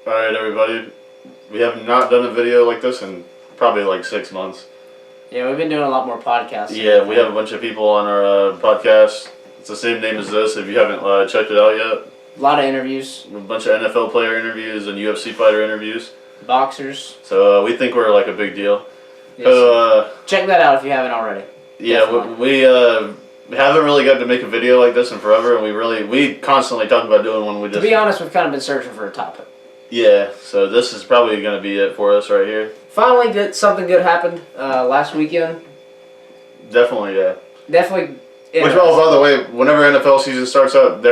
Alright, everybody. We have not done a video like this in probably like 6 months. Yeah, we've been doing a lot more podcasts. Yeah, we have a bunch of people on our podcast. It's the same name as this if you haven't checked it out yet. A lot of interviews. A bunch of NFL player interviews and UFC fighter interviews. Boxers. So we think we're like a big deal. Yes. So, check that out if you haven't already. yeah, we haven't really got to make a video like this in forever, and we constantly talk about doing one. To be honest, we've kind of been searching for a topic. Yeah, so this is probably going to be it for us right here. Finally, something good happened last weekend. Definitely, yeah. Definitely. Which, well, by the way, whenever NFL season starts up,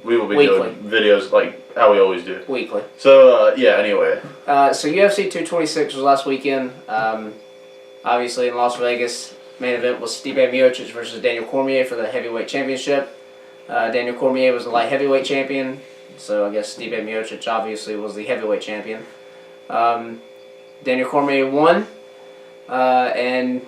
we will be Weekly. doing videos like how we always do. Weekly. So, yeah, anyway. So UFC 226 was last weekend. Obviously in Las Vegas, main event was Stipe Miocic versus Daniel Cormier for the heavyweight championship. Daniel Cormier was the light heavyweight champion, so I guess Stipe Miocic obviously was the heavyweight champion. Daniel Cormier won, and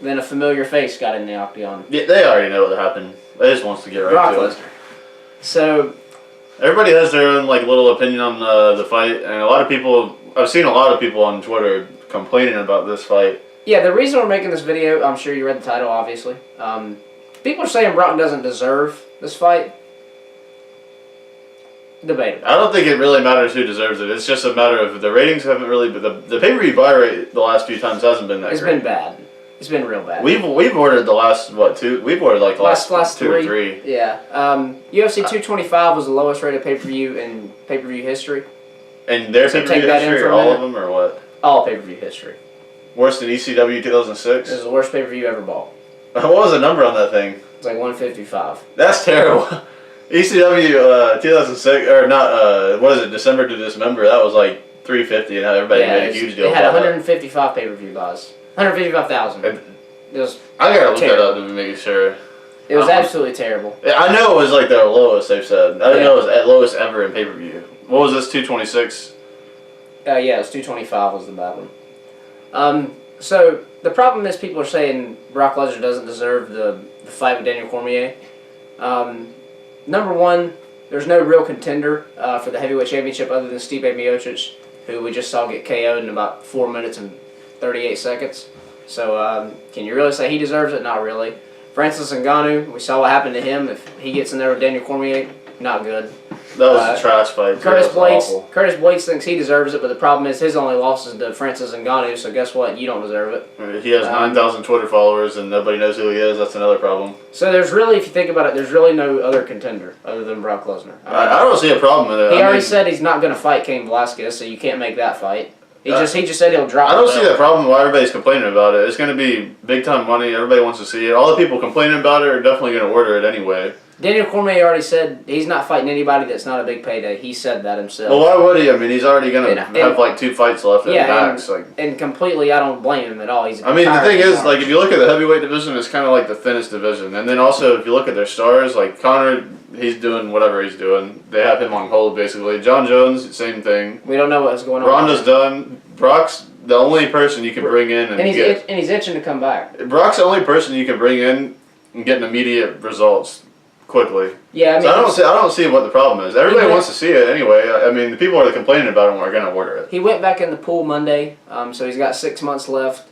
then a familiar face got in the octagon. Yeah, they already know what happened. They just wants to get right Brock to Lesnar. it. So Everybody has their own like little opinion on the fight, and a lot of people, I've seen a lot of people on Twitter complaining about this fight. yeah, the reason we're making this video, I'm sure you read the title, obviously. People are saying Brock doesn't deserve this fight. Debatable. I don't think it really matters who deserves it. It's just a matter of the ratings haven't really, but the pay-per-view buy rate the last few times hasn't been that It's great. been bad. It's been real bad. We've ordered the last two. We've ordered like the last two or three. Yeah. UFC 225 was the lowest rated pay-per-view in pay-per-view history. And their So pay-per-view take that in history, for a all of minute. them, or what? All pay-per-view history. Worse than ECW 2006. This is the worst pay-per-view ever bought. What was the number on that thing? It's like 155. That's terrible. ECW 2006 or not? What is it? December to Dismember. That was like 350, and everybody made a huge deal. It had about 155 pay-per-view buys. 155,000. And It was. I gotta look terrible. that up to make sure. It was absolutely terrible. I know it was like the lowest they've said. I didn't Yeah. know it was at lowest ever in pay-per-view. What was this? 226. Yeah, it was 225 was the bad one. So the problem is people are saying Brock Lesnar doesn't deserve the fight with Daniel Cormier. Number one, there's no real contender for the heavyweight championship other than Stipe Miocic, who we just saw get KO'd in about 4 minutes and 38 seconds. So can you really say he deserves it? Not really. Francis Ngannou, we saw what happened to him. If he gets in there with Daniel Cormier, not good. That was a trash fight. Curtis That was awful. Blades thinks he deserves it, but the problem is his only loss is to Francis Ngannou, so guess what? You don't deserve it. He has 9,000 Twitter followers and nobody knows who he is. That's another problem. So there's really, if you think about it, there's really no other contender other than Brock Lesnar. I don't see a problem with it. He already said he's not going to fight Cain Velasquez, so you can't make that fight. He just said he'll drop. I don't see that problem why everybody's complaining about it. It's going to be big time money. Everybody wants to see it. All the people complaining about it are definitely going to order it anyway. Daniel Cormier already said he's not fighting anybody that's not a big payday. He said that himself. Well, why would he? I mean, he's already going to have like 2 fights left at max. And completely, I don't blame him at all. He's. I mean, the thing is, like, if you look at the heavyweight division, it's kind of like the thinnest division. And then also, if you look at their stars, like Conor, he's doing whatever he's doing. They have him on hold, basically. John Jones, same thing. We don't know what's going on. Ronda's done. Brock's the only person you can bring in and he's itching to come back. Brock's the only person you can bring in and get immediate results quickly. Yeah, I mean, so I don't see what the problem is. Everybody wants to see it anyway. I mean, the people that are complaining about it are going to order it. He went back in the pool Monday, so he's got 6 months left.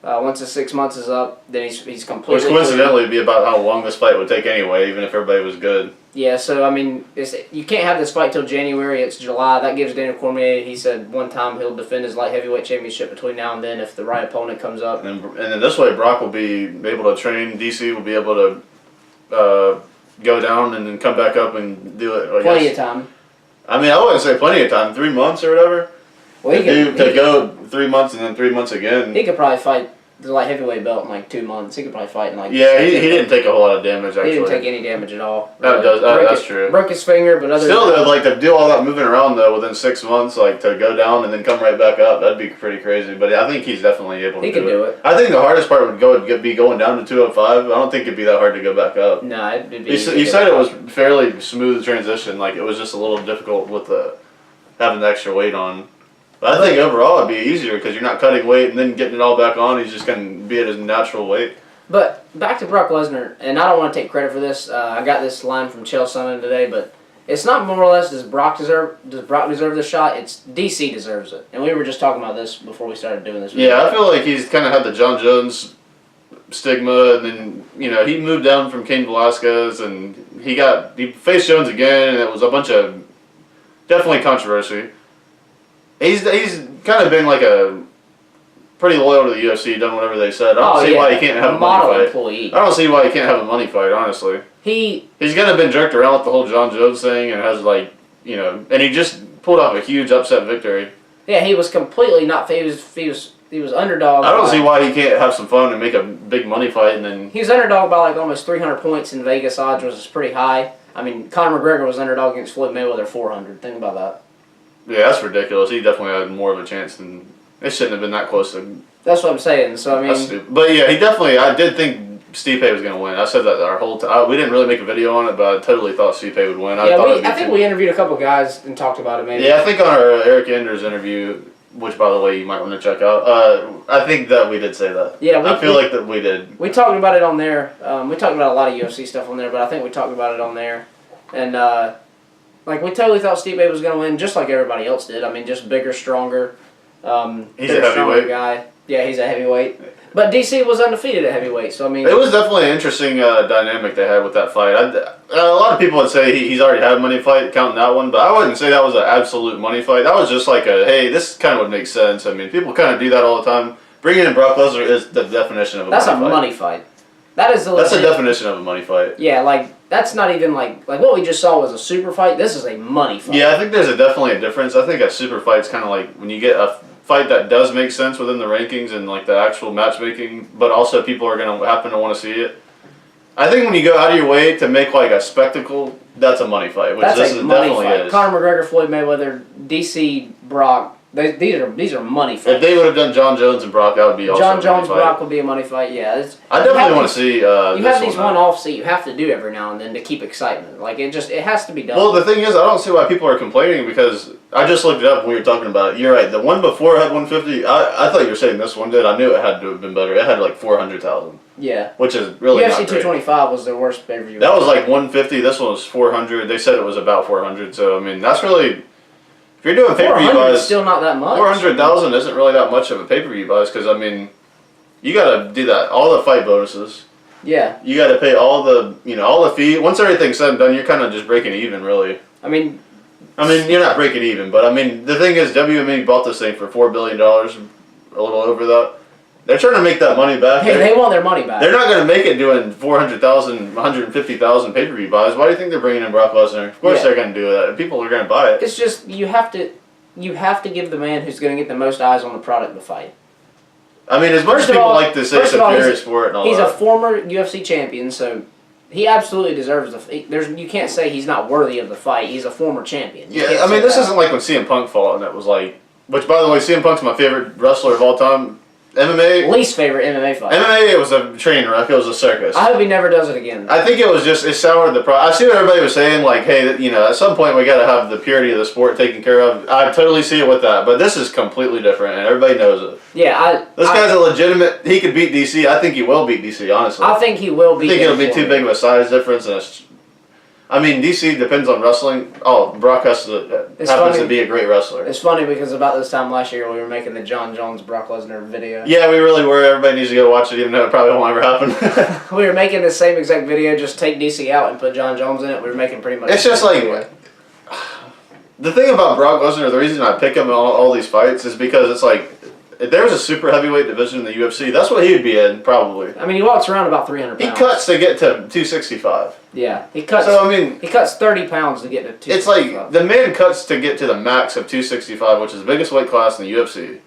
Once the 6 months is up, then he's completely. Which coincidentally would be about how long this fight would take anyway, even if everybody was good. Yeah, so I mean, you can't have this fight till January. It's July. That gives Daniel Cormier. He said one time he'll defend his light heavyweight championship between now and then if the right opponent comes up. And then this way, Brock will be able to train. DC will be able to go down and then come back up and do it. Plenty of time. I mean, I wouldn't say plenty of time. 3 months or whatever. Well, to go 3 months and then 3 months again. He could probably fight the light heavyweight belt in like 2 months. He could probably fight in like. Yeah, he didn't take a whole lot of damage. Actually, he didn't take any damage at all. That's true. Broke his finger, but Still, like to do all that moving around though within 6 months, like to go down and then come right back up, that'd be pretty crazy. But I think he's definitely able to do it. I think the hardest part would be going down to 205. I don't think it'd be that hard to go back up. No, it'd be. You said it was fairly smooth transition. Like it was just a little difficult with having the extra weight on. But I think overall it'd be easier because you're not cutting weight and then getting it all back on. He's just going to be at his natural weight. But back to Brock Lesnar, and I don't want to take credit for this. I got this line from Chael Sonnen today, but It's not more or less does Brock deserve the shot. It's DC deserves it, and we were just talking about this before we started doing this. Yeah, I feel like he's kind of had the John Jones stigma, and then he moved down from Cain Velasquez, and he faced Jones again, and it was a bunch of definitely controversy. He's kind of been like a pretty loyal to the UFC, done whatever they said. I don't see why he can't have a money fight. Employee. I don't see why he can't have a money fight, honestly. He's kind of been jerked around with the whole John Jones thing, and has and he just pulled off a huge upset victory. Yeah, he was completely not. He was underdog. I don't see why he can't have some fun and make a big money fight, and then he was underdog by like almost 300 points in Vegas. Odds was pretty high. I mean, Conor McGregor was underdog against Floyd Mayweather 400. Think about that. Yeah, that's ridiculous. He definitely had more of a chance than it shouldn't have been that close to. That's what I'm saying. So I mean, that's stupid. But yeah, I did think Stipe was going to win. I said that our whole time. We didn't really make a video on it, but I totally thought Stipe would win. I think we interviewed a couple guys and talked about it. Maybe. Yeah, I think on our Eric Anders interview, which by the way you might want to check out. I think that we did say that. Yeah, I feel like that we did. We talked about it on there. We talked about a lot of UFC stuff on there, but I think we talked about it on there, and we totally thought Stipe was going to win, just like everybody else did. I mean, just bigger, stronger. He's a heavyweight guy. Yeah, he's a heavyweight. But DC was undefeated at heavyweight, so I mean... It was definitely an interesting dynamic they had with that fight. A lot of people would say he's already had a money fight, counting that one, but I wouldn't say that was an absolute money fight. That was just like hey, this kind of would make sense. I mean, people kind of do that all the time. Bringing in Brock Lesnar is the definition of a money fight. That's a money fight. That's the definition of a money fight. Yeah, that's not even like what we just saw was a super fight. This is a money fight. Yeah, I think there's definitely a difference. I think a super fight's kind of like when you get a fight that does make sense within the rankings and the actual matchmaking, but also people are going to happen to want to see it. I think when you go out of your way to make a spectacle, that's a money fight, which this definitely is. Conor McGregor, Floyd Mayweather, DC, Brock. These are money fights. If they would have done John Jones and Brock, that would be also John Jones, Brock would be a money fight. Yeah, I definitely want to see. You have these one-offs that you have to do every now and then to keep excitement. It has to be done. Well, the thing is, I don't see why people are complaining because I just looked it up when we were talking about it. You're right. The one before had 150. I thought you were saying this one did. I knew it had to have been better. It had 400,000. Yeah. Which is really UFC not great. 225 was their worst pay-per-view. That was 150. This one was 400. They said it was about 400. So I mean, that's really. If you're doing pay-per-view buys, still not that much. 400,000 isn't really that much of a pay-per-view buys because I mean, you got to do that. All the fight bonuses. Yeah. You got to pay all the all the fee. Once everything's said and done, you're kind of just breaking even, really. I mean, you're not breaking even, but I mean, the thing is, WME bought this thing for $4 billion, a little over that. They're trying to make that money back. Hey, they want their money back. They're not going to make it doing 400,000, 150,000 pay-per-view buys. Why do you think they're bringing in Brock Lesnar? Of course they're going to do that. People are going to buy it. It's just you have to give the man who's going to get the most eyes on the product the fight. I mean, as much as people like to say it's a fair sport and all that. He's a former UFC champion, so he absolutely deserves you can't say he's not worthy of the fight. He's a former champion. Yeah, I mean, this isn't like when CM Punk fought and it was which by the way, CM Punk's my favorite wrestler of all time. MMA. Least favorite MMA fight. MMA, it was a train wreck. It was a circus. I hope he never does it again. I think it soured the I see what everybody was saying, hey, at some point we got to have the purity of the sport taken care of. I totally see it with that, but this is completely different, and everybody knows it. Yeah, this guy's a legitimate. He could beat DC. I think he will beat DC. Honestly, I think he will beat. I think it'll be too big of a size difference, and DC depends on wrestling. Oh, Brock happens to be a great wrestler. It's funny because about this time last year we were making the John Jones Brock Lesnar video. Yeah, we really were. Everybody needs to go watch it, even though it probably won't ever happen. We were making the same exact video, just take DC out and put John Jones in it. We were making pretty much. It's just the thing about Brock Lesnar. The reason I pick him in all these fights is because it's if there was a super heavyweight division in the UFC, that's what he would be in, probably. I mean, he walks around about 300 pounds. He cuts to get to 265. Yeah, he cuts. So, I mean, he cuts 30 pounds to get to 265. It's the man cuts to get to the max of 265, which is the biggest weight class in the UFC.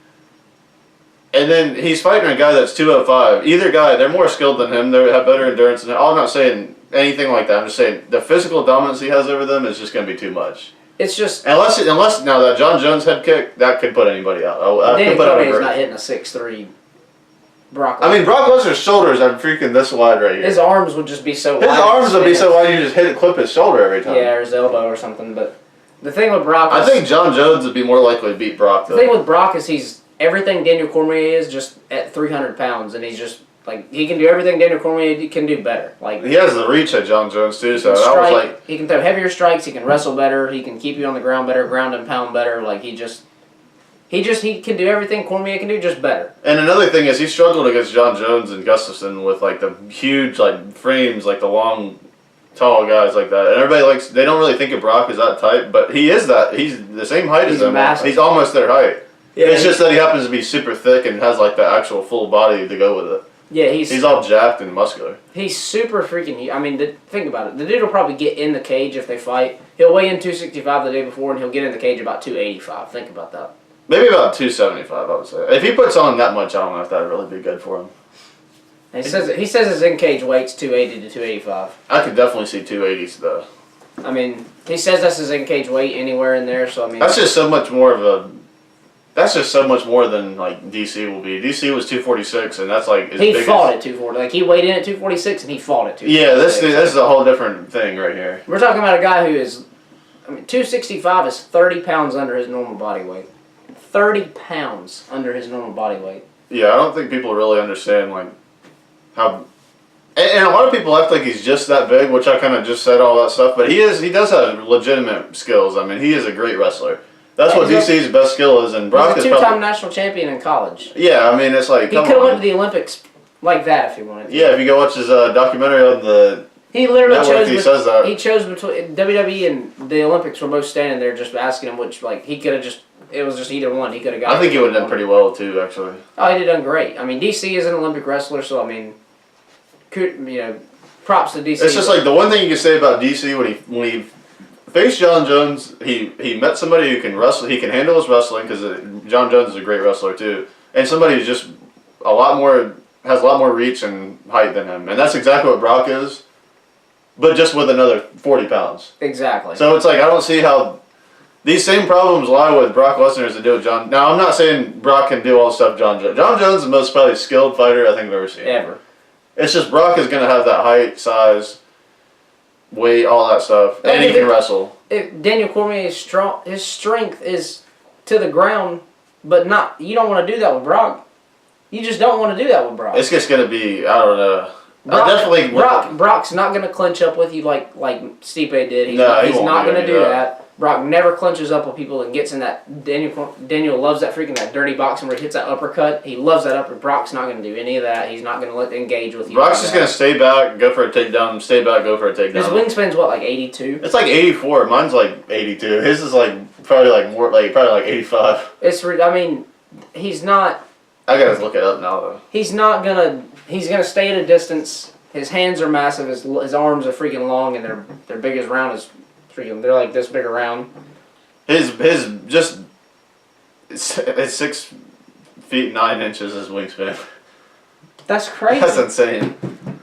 And then he's fighting a guy that's 205. Either guy, they're more skilled than him. They have better endurance. And I'm not saying anything like that. I'm just saying the physical dominance he has over them is just going to be too much. It's just unless now that John Jones head kick that could put anybody out. Danny Cormier's not hitting a 6'3". Brock Lesnar. I mean, Brock Lesnar's shoulders are freaking this wide right here. His arms would just be so wide. His arms would be so wide you just hit it, clip his shoulder every time. Yeah, or his elbow or something. But the thing with Brock I think John Jones would be more likely to beat Brock, though. The thing with Brock is he's everything Daniel Cormier is just at 300 pounds, and he's just Like, he can do everything Daniel Cormier can do better. Like, he has the reach at John Jones too, so strike, that was like he can throw heavier strikes. He can wrestle better. He can keep you on the ground better, ground and pound better. Like, he can do everything Cormier can do, just better. And another thing is he struggled against John Jones and Gustafson with like the huge like frames, like the long, tall guys like that. And everybody they don't really think of Brock as that type, but he is that. He's the same height as them. Massive. He's almost their height. Yeah, it's just that he happens to be super thick and has like the actual full body to go with it. Yeah, he's all jacked and muscular. He's super freaking. I mean, think about it. The dude will probably get in the cage if they fight. He'll weigh in 265 the day before, and he'll get in the cage about 285. Think about that. Maybe about 275, I would say. If he puts on that much, I don't know if that would really be good for him. And he says his in cage weight's 280 to 285. I could definitely see 280s though. I mean, he says that's his in cage weight anywhere in there. So I mean, that's just so much more of a. That's just so much more than like DC will be. DC was 246, and that's like he fought at 240. Like he weighed in at 246, and he fought at 246. Yeah, this is a whole different thing right here. We're talking about a guy who is, 265 is 30 pounds under his normal body weight. 30 pounds under his normal body weight. Yeah, I don't think people really understand like how. And a lot of people act like he's just that big, which I kind of just said all that stuff. But he does have legitimate skills. I mean, he is a great wrestler. That's what DC's best skill is, and Brock is he's a two-time national champion in college. Yeah, I mean, it's like, he could have went to the Olympics like that if he wanted to. Yeah, if you go watch his documentary on the he literally network, he says that. He chose between WWE and the Olympics were both standing there just asking him which, like, he could have just, it was just either one. He could have got I think he would have done pretty well, too, actually. Oh, he did done great. I mean, DC is an Olympic wrestler, so, I mean, props to DC. It's just like the one thing you can say about DC when he faced John Jones, he met somebody who can wrestle. He can handle his wrestling because John Jones is a great wrestler too, and somebody who's just has a lot more reach and height than him, and that's exactly what Brock is, but just with another 40 pounds. Exactly. So it's like I don't see how these same problems lie with Brock Lesnar as they do with John. Now I'm not saying Brock can do all the stuff John Jones. John Jones is the most probably skilled fighter I think I've ever seen. Ever. It's just Brock is going to have that height, size, weight, all that stuff, and he can wrestle. If Daniel Cormier is strong, his strength is to the ground, but not. You don't want to do that with Brock. You just don't want to do that with Brock. It's just going to be, I don't know. Brock's not going to clinch up with you like Stipe did. He's not going to do that. Brock never clinches up with people and gets in that. Daniel loves that that dirty boxing where he hits that uppercut. He loves that uppercut. Brock's not going to do any of that. He's not going to engage with you. Brock's just going to stay back, go for a takedown, stay back, go for a takedown. His wingspan's what, like 82? It's like 84. Mine's like 82. His is probably like 85. I mean, he's not. I gotta look it up now though. He's not gonna. He's gonna stay at a distance. His hands are massive. His arms are freaking long, and they're big as round as freaking. They're like this big around. His just it's 6 feet 9 inches his wingspan. That's crazy. That's insane.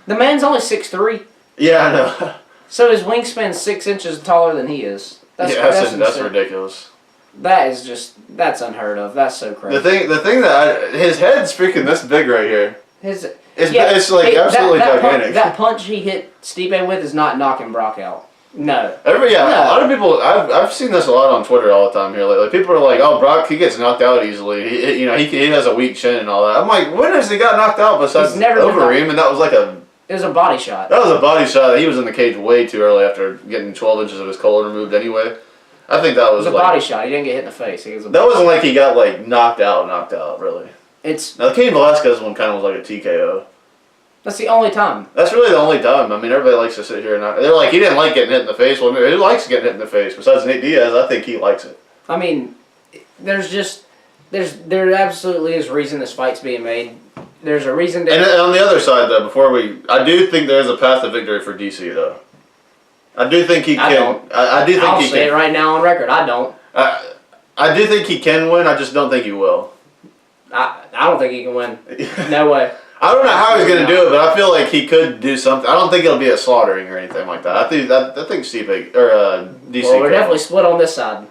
The man's only 6'3". Yeah, I know. So his wingspan's 6 inches taller than he is. That's ridiculous. That's unheard of. That's so crazy. The thing that his head's freaking this big right here. It's absolutely gigantic. That punch he hit Stipe with is not knocking Brock out. No. A lot of people. I've seen this a lot on Twitter all the time here. Like people are like, "Oh, Brock, he gets knocked out easily. He has a weak chin and all that." I'm like, when has he got knocked out besides Overeem? And that was like It was a body shot. That was a body shot. He was in the cage way too early after getting 12 inches of his colon removed anyway. I think that was a body shot. He didn't get hit in the face. That wasn't like he got knocked out really. Now the Cain Velasquez one kind of was like a TKO. That's the only time. That's really the only time. I mean, everybody likes to sit here and they're like, he didn't like getting hit in the face. Well, who likes getting hit in the face? Besides Nate Diaz, I think he likes it. I mean, there absolutely is reason this fight's being made. There's a reason. And on the other side, though, I do think there is a path to victory for DC, though. I do think he can. I'll say it right now on record. I don't. I do think he can win. I just don't think he will. I don't think he can win. No way. I don't know how he's going to do it, but I feel like he could do something. I don't think it'll be a slaughtering or anything like that. I think Steve or DC. Well, we're definitely split on this side.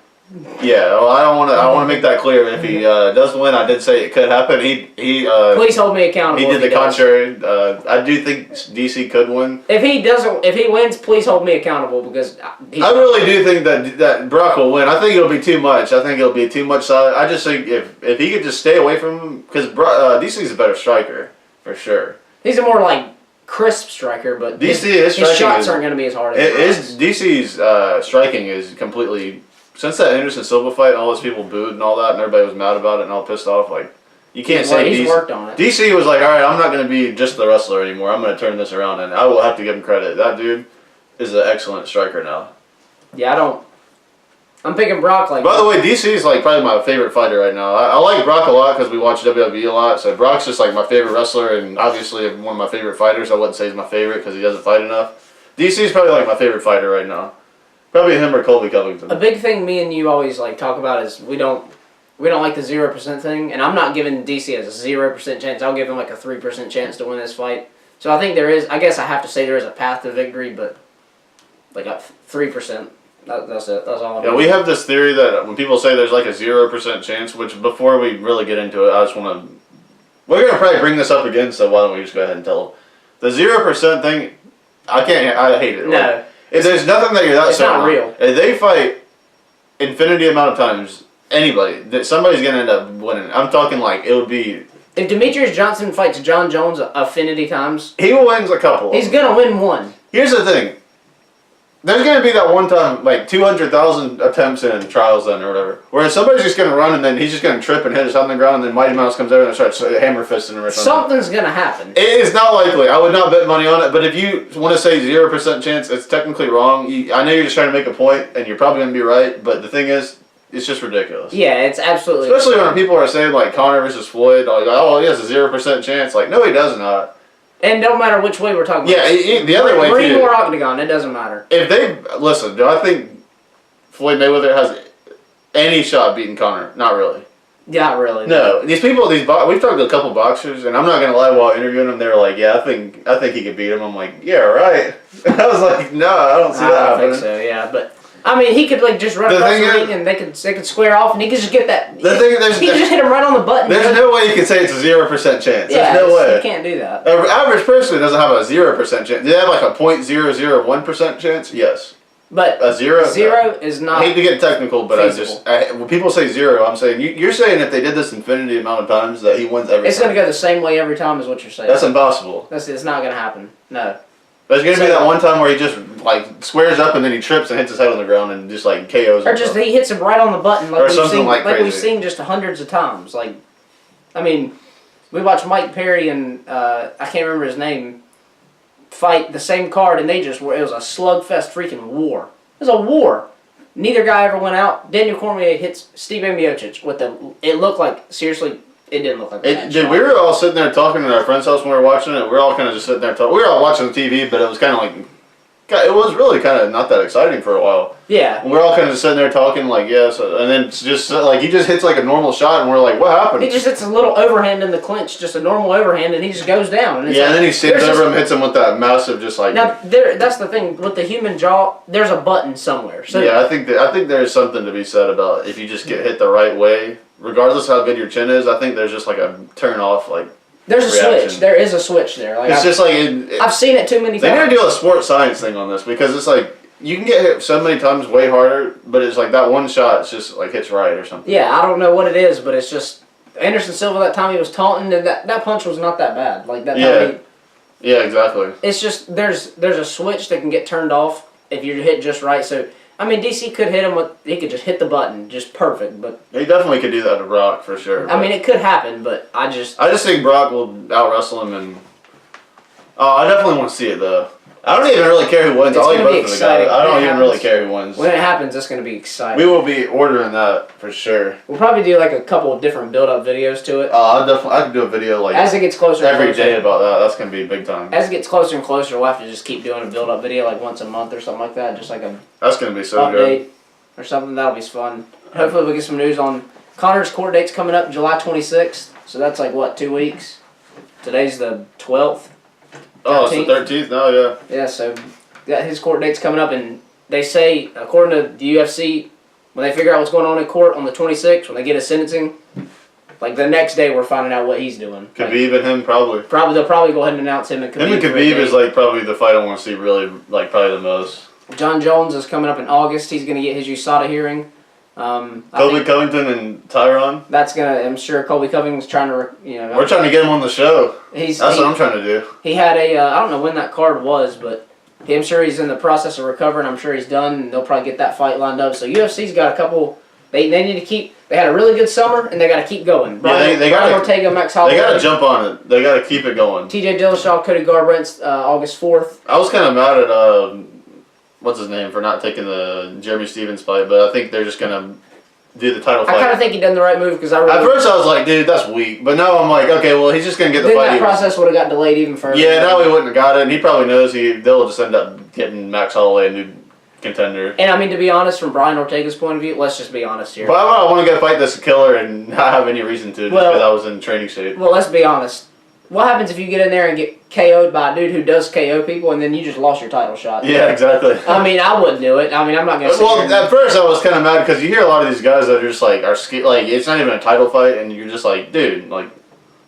Yeah, well, I want to make that clear. If he does win, I did say it could happen. Please hold me accountable. He did the contrary. I do think DC could win. If he wins, please hold me accountable because I really do think that Brock will win. I think it'll be too much. I think it'll be too much size. I just think if he could just stay away from him, because DC's a better striker for sure. He's a more like crisp striker, but his shots aren't going to be as hard as DC's striking is completely. Since that Anderson Silva fight, all those people booed and all that, and everybody was mad about it and all pissed off. Like, you can't say he's worked on it. DC was like, all right, I'm not going to be just the wrestler anymore. I'm going to turn this around, and I will have to give him credit. That dude is an excellent striker now. Yeah, I'm picking Brock. Like, by the way, DC is like probably my favorite fighter right now. I like Brock a lot because we watch WWE a lot. So Brock's just like my favorite wrestler and obviously one of my favorite fighters. I wouldn't say he's my favorite because he doesn't fight enough. DC is probably like my favorite fighter right now. Probably him or Colby Covington. A big thing me and you always like talk about is we don't like the 0% thing, and I'm not giving DC as a 0% chance. I'll give him like a 3% chance to win this fight. So I think there is. I guess I have to say there is a path to victory, but like a 3%. That's it. That's all. Yeah, we have this theory that when people say there's like a 0% chance, which before we really get into it, I just want to. We're gonna probably bring this up again, so why don't we just go ahead and tell them the 0% thing? I hate it. No. Like, if there's nothing that you're that certain not real. If they fight infinity amount of times, somebody's gonna end up winning. I'm talking like it would be. If Demetrius Johnson fights John Jones affinity times, he wins a couple. He's gonna win one. Here's the thing. There's going to be that one time, like 200,000 attempts in trials then or whatever, where somebody's just going to run and then he's just going to trip and hit his head on the ground and then Mighty Mouse comes over and starts hammer fisting him or something. Something's going to happen. It is not likely. I would not bet money on it, but if you want to say 0% chance, it's technically wrong. I know you're just trying to make a point and you're probably going to be right, but the thing is, it's just ridiculous. Yeah, it's absolutely. Especially when people are saying like Conor versus Floyd, like, oh, he has a 0% chance. Like, no, he does not. And no matter which way we're talking about. Yeah, the other way too. Ring or octagon, it doesn't matter. If they listen, do I think Floyd Mayweather has any shot beating Conor? Not really. Not really. No, these people, we've talked to a couple boxers, and I'm not gonna lie. While interviewing them, they were like, "Yeah, I think he could beat him." I'm like, "Yeah, right." I was like, "No, I don't see that happening." I think so. Yeah, but. I mean, he could like just run across the ring and they could square off, and he could just get that. He could just hit him right on the button. There's no way you can say it's a 0% chance. Yeah, there's no way. You can't do that. An average person doesn't have a 0% chance. Do they have like a 0.001% chance? Yes. But a zero is not. I hate to get technical, but feasible. when people say zero, I'm saying you're saying if they did this infinity amount of times that he wins every time. It's going to go the same way every time, is what you're saying. That's impossible. It's not going to happen. No. There's going to be that one time where he just like squares up and then he trips and hits his head on the ground and just like KOs him. Or just he hits him right on the button, like or something like crazy. We've seen just hundreds of times. Like, I mean, we watched Mike Perry and I can't remember his name fight the same card, and it was a slugfest freaking war. It was a war. Neither guy ever went out. Daniel Cormier hits Stipe Miocic with it looked like, seriously, it didn't look like a we were all sitting there talking at our friend's house when we were watching it. We were all kind of just sitting there talking. We were all watching the TV, but it was kind of like, it was really kind of not that exciting for a while. Yeah. And we're all kind of just sitting there talking like, yeah, and then it's just like, he just hits like a normal shot, and we're like, what happened? He just hits a little overhand in the clinch, just a normal overhand, and he just goes down. And and then he stands over him, hits him with that massive, just like. Now, that's the thing with the human jaw. There's a button somewhere. So yeah, I think there's something to be said about if you just get hit the right way, regardless how good your chin is. I think there's just like a turn off, like. There's a switch. There is a switch there. Like it's just like I've seen it too many times. They need to do a sports science thing on this because it's like you can get hit so many times way harder, but it's like that one shot, it's just like hits right or something. Yeah, I don't know what it is, but it's just Anderson Silva that time he was taunting, and that punch was not that bad. Like that time. Yeah, exactly. It's just there's a switch that can get turned off if you're hit just right. So. I mean, DC could hit him he could just hit the button, just perfect, but... He definitely could do that to Brock, for sure. I mean, it could happen, but I just think Brock will out-wrestle him, and... I definitely want to see it, though. I don't even really care who wins. I like both of the guys. I don't even really care who wins. When it happens, it's going to be exciting. We will be ordering that, for sure. We'll probably do, like, a couple of different build-up videos to it. I can do a video, like... As it gets closer every day about that. That's going to be big time. As it gets closer and closer, we'll have to just keep doing a build-up video, like, once a month or something like that. Just like a... That's going to be so update good. Or something. That'll be fun. Hopefully we'll get some news on... Conor's court date's coming up July 26th. So that's, like, what, 2 weeks? Today's the 12th. 13th. Oh, it's the 13th now, yeah. Yeah, so... Yeah, his court date's coming up, and they say, according to the UFC, when they figure out what's going on in court on the 26th, when they get his sentencing, like the next day we're finding out what he's doing. Khabib and him, probably. They'll probably go ahead and announce him and Khabib. Him and Khabib is like probably the fight I want to see really, like probably the most. John Jones is coming up in August. He's going to get his USADA hearing. Colby Covington and Tyron. I'm sure Colby Covington's trying to, We're trying to get him on the show. That's what I'm trying to do. He had I don't know when that card was, but I'm sure he's in the process of recovering. I'm sure he's done, and they'll probably get that fight lined up. So UFC's got a couple. They need to keep. They had a really good summer, and they got to keep going. Brian Ortega, Max Holloway. They got to jump on it. They got to keep it going. TJ Dillashaw, Cody Garbrandt, August 4th. I was kind of mad at what's his name for not taking the Jeremy Stevens fight, but I think they're just gonna do the title fight. I kind of think he done the right move because at first I was like, dude, that's weak, but now I'm like, okay, well, he's just gonna get the fight. That process would have got delayed even further. Yeah, now he wouldn't have got it, and he probably knows they'll just end up getting Max Holloway a new contender. And I mean, to be honest, from Brian Ortega's point of view, let's just be honest here. But I want to get a fight that's a killer and not have any reason to, just because I was in training shape. Well, let's be honest. What happens if you get in there and get KO'd by a dude who does KO people, and then you just lost your title shot? Yeah, exactly. I mean, I wouldn't do it. I mean, I'm not gonna. Well, at first I was kind of mad because you hear a lot of these guys that are just like it's not even a title fight, and you're just like, dude, like.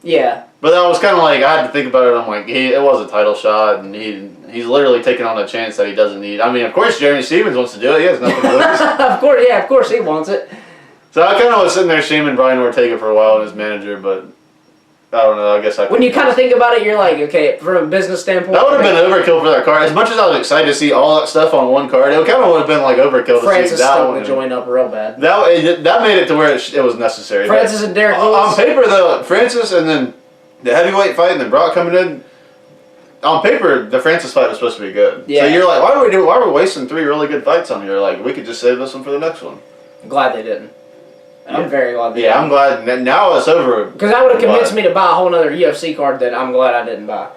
Yeah. But I was kind of like, I had to think about it. I'm like, it was a title shot, and he's literally taking on a chance that he doesn't need. I mean, of course, Jeremy Stevens wants to do it. He has nothing to lose. Of course, he wants it. So I kind of was sitting there shaming Brian Ortega for a while and his manager, but. I don't know. I guess when you kind of think about it, you're like, okay, from a business standpoint, that would have been overkill for that card. As much as I was excited to see all that stuff on one card, it kind of would have been like overkill to Francis see that one. Francis joined up real bad. That made it to where it was necessary. Francis and Derek Lewis. On paper, though, Francis and then the heavyweight fight and then Brock coming in. On paper, the Francis fight was supposed to be good. Yeah. So you're like, why are we wasting 3 really good fights on here? Like, we could just save this one for the next one. I'm glad they didn't. I'm very glad they didn't. I'm glad. Now it's over. Because that would have convinced me to buy a whole other UFC card that I'm glad I didn't buy.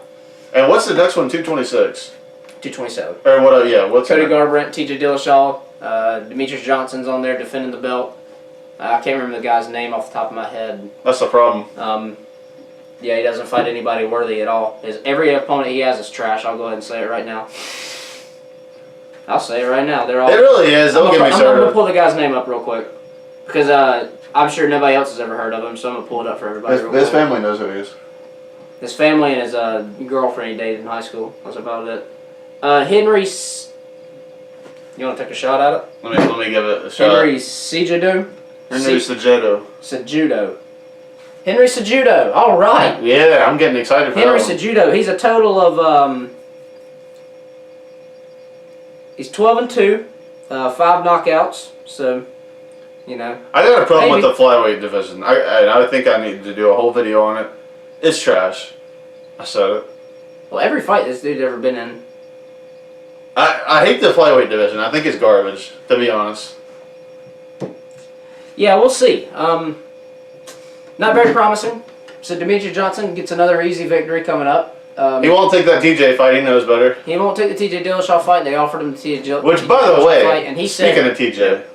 And what's the next one? 226? 227. Or what? Yeah, what's Cody Garbrandt, TJ Dillashaw, Demetrius Johnson's on there defending the belt. I can't remember the guy's name off the top of my head. That's the problem. Yeah, he doesn't fight anybody worthy at all. Every opponent he has is trash. I'll go ahead and say it right now. I'll say it right now. They're all. It really is. Don't get me started. I'm going to pull the guy's name up real quick. Because I'm sure nobody else has ever heard of him, so I'm going to pull it up for everybody. His family knows who he is. His family and his girlfriend he dated in high school. That's about it. Henry... You want to take a shot at it? Let me give it a shot. Henry Cejudo? Henry Cejudo. Cejudo. Henry Cejudo. All right. Yeah, I'm getting excited for Henry that one. Cejudo. He's a total of... he's 12-2. 5 knockouts. So... I got a problem with the flyweight division. I think I need to do a whole video on it. It's trash. I said it. Well, every fight this dude's ever been in. I hate the flyweight division. I think it's garbage, to be honest. Yeah, we'll see. Not very promising. So Demetrius Johnson gets another easy victory coming up. He won't take that TJ fight. He knows better. He won't take the TJ Dillashaw fight. They offered him the TJ Dillashaw Which, by the way, fight, and he speaking of TJ...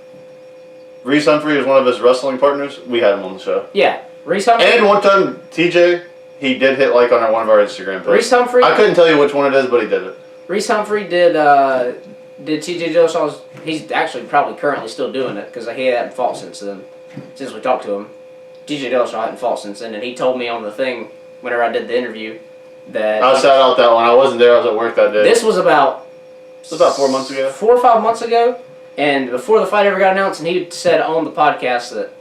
Reese Humphrey was one of his wrestling partners. We had him on the show. Yeah. Reese Humphrey. And one time, TJ, he did hit like on one of our Instagram posts. Reese Humphrey. I couldn't tell you which one it is, but he did it. Reese Humphrey did TJ Dillashaw's... He's actually probably currently still doing it because he hadn't fought since then. Since we talked to him. TJ Dillashaw hadn't fought since then. And he told me on the thing, whenever I did the interview, that... I sat out that one. I wasn't there. I was at work that day. This was about... It was about 4 months ago. 4 or 5 months ago. And before the fight ever got announced, and he said on the podcast that,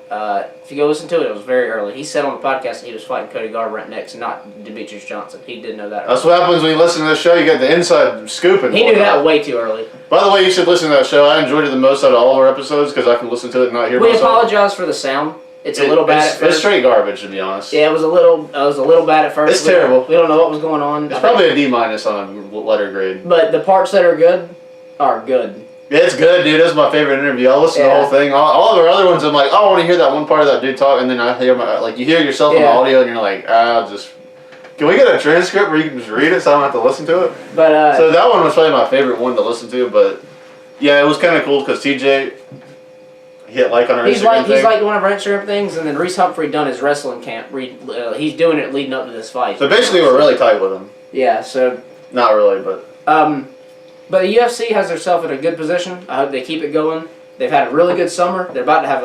if you go listen to it, it was very early. He said on the podcast that he was fighting Cody Garbrandt next, not Demetrius Johnson. He did know that early. That's what happens when you listen to the show. You get the inside scoop. He knew that way too early. By the way, you should listen to that show. I enjoyed it the most out of all of our episodes because I can listen to it and not hear myself. We apologize for the sound. It's a little bad at first. It's straight garbage, to be honest. Yeah, it was a little bad at first. It's terrible. We don't know what was going on. It's probably a D- on a letter grade. But the parts that are good are good. Yeah, it's good, dude. That's my favorite interview. I listen to the whole thing. All of our other ones, I'm like, oh, I want to hear that one part of that dude talk, and then I hear you hear yourself in the audio, and you're like, can we get a transcript where you can just read it so I don't have to listen to it? But so that one was probably my favorite one to listen to, but yeah, it was kind of cool because TJ hit like on our Instagram thing. He's like one of our Instagram things, and then Reese Humphrey done his wrestling camp. He's doing it leading up to this fight. So basically, we're really tight with him. Yeah. So. Not really, but. But the UFC has themselves in a good position. I hope they keep it going. They've had a really good summer. They're about to have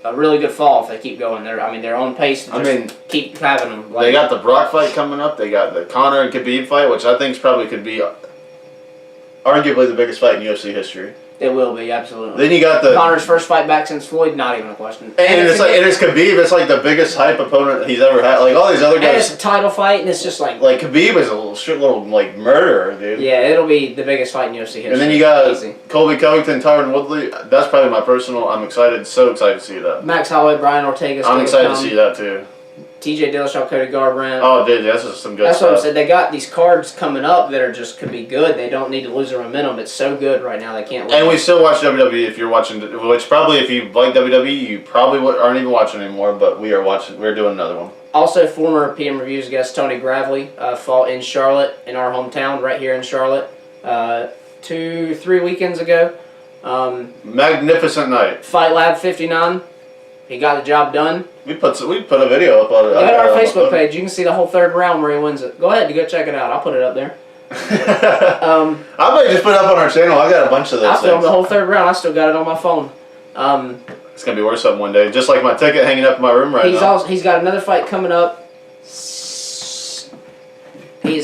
a really good fall if they keep going. They're on pace to keep having them. They got the Brock fight coming up. They got the Conor and Khabib fight, which I think probably could be arguably the biggest fight in UFC history. It will be, absolutely. Then you got the Conor's first fight back since Floyd, not even a question. and it's Khabib. It's like the biggest hype opponent he's ever had. Like all these other And it's guys. a title fight, and it's just like Khabib is a little like murderer, dude. yeah, it'll be the biggest fight in UFC history. And then you got Easy. Colby Covington, Tyron Woodley. That's probably my personal. I'm so excited to see that. Max Holloway, Brian Ortega. I'm excited to see that too. TJ Dillashaw, Cody Garbrandt. Oh, dude, that's just some good That's stuff. what I said. They got these cards coming up that are just could be good. They don't need to lose their momentum. It's so good right now. They can't lose. And we still watch WWE if you're watching, which probably if you like WWE, you probably aren't even watching anymore. But we are watching. We're doing another one. Also, former PM Reviews guest Tony Gravely fought in Charlotte, in our hometown, right here in Charlotte, 2-3 weekends ago. Magnificent night. Fight Lab 59. He got the job done. We put a video up on it. Go to our Facebook page. You can see the whole third round where he wins it. Go ahead, go check it out. I'll put it up there. I might just put it up on our channel. I got a bunch of those. I filmed the whole third round. I still got it on my phone. It's gonna be worth something one day. Just like my ticket hanging up in my room right now. He's got another fight coming up. He's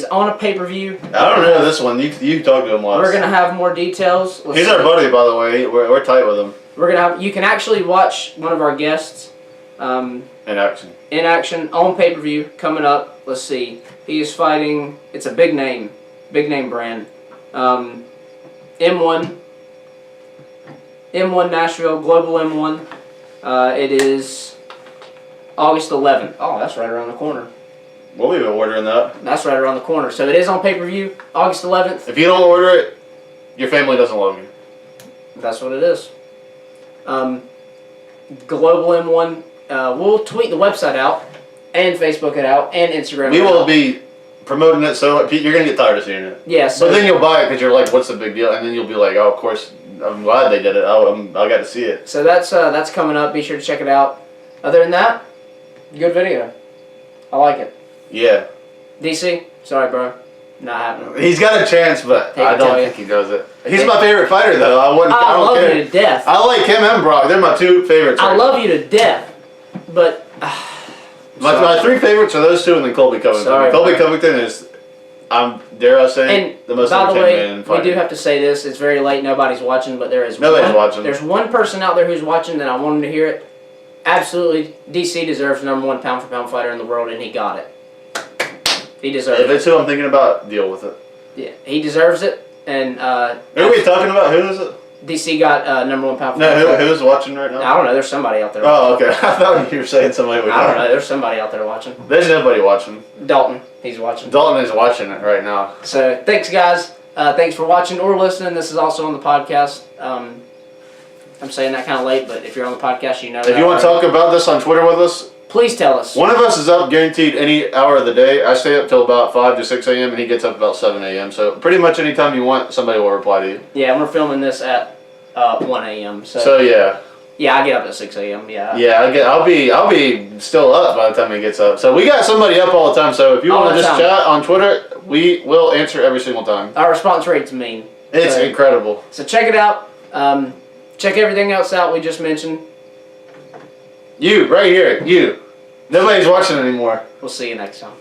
on a pay-per-view. I don't know this one. You talked to him once. We're gonna have more details. He's our buddy, by the way. We're tight with him. We're gonna have. You can actually watch one of our guests. In action. In action on pay-per-view coming up. Let's see. He is fighting. It's a big name brand. M1 Nashville, Global M1. It is August 11th. Oh, that's right around the corner. We'll be ordering that. That's right around the corner. So it is on pay-per-view, August 11th. If you don't order it, your family doesn't love you. That's what it is. Global M1. We'll tweet the website out and Facebook it out and Instagram. We will be promoting it, so you're going to get tired of seeing it. Yeah. So but then you'll buy it because you're like, what's the big deal? And then you'll be like, oh, of course, I'm glad they did it. I got to see it. So that's coming up. Be sure to check it out. Other than that, good video. I like it. Yeah. DC, sorry, bro. Not happening. He's got a chance, but I don't think he does it. He's my favorite fighter, though. I don't love care. you to death. I like him and Brock. They're my two favorites. I love you to death, but my three favorites are those two, and then Colby Covington. Sorry, Colby Covington is, dare I say, the most by the entertaining man way, in fighting. we do have to say this. It's very late. Nobody's watching, but there is watching. There's one person out there who's watching that I want him to hear it. Absolutely, DC deserves the #1 pound-for-pound fighter in the world, and he got it. He deserves it. If it's who I'm thinking about, deal with it. Yeah, he deserves it. And Who are we talking about? Who is it? DC got #1 pound-for-pound. No, who's watching right now? I don't know. There's somebody out there. Oh, okay. I thought you were saying somebody we know. I don't know. There's somebody out there watching. There's nobody watching. Dalton, he's watching. Dalton is watching it right now. So thanks, guys. Thanks for watching or listening. This is also on the podcast. I'm saying that kind of late, but if you're on the podcast, you know. If you want to talk about this on Twitter with us, please tell us. One of us is up guaranteed any hour of the day. I stay up till about 5 to 6 a.m. and he gets up about 7 a.m. So pretty much any time you want, somebody will reply to you. Yeah, and we're filming this at 1 a.m. So yeah. Yeah, I get up at 6 a.m. Yeah. Yeah, I'll be still up by the time he gets up. So we got somebody up all the time. So if you want to just chat on Twitter, we will answer every single time. Our response rate's mean. It's incredible. So check it out. Check everything else out we just mentioned. You, right here, you. Nobody's watching anymore. We'll see you next time.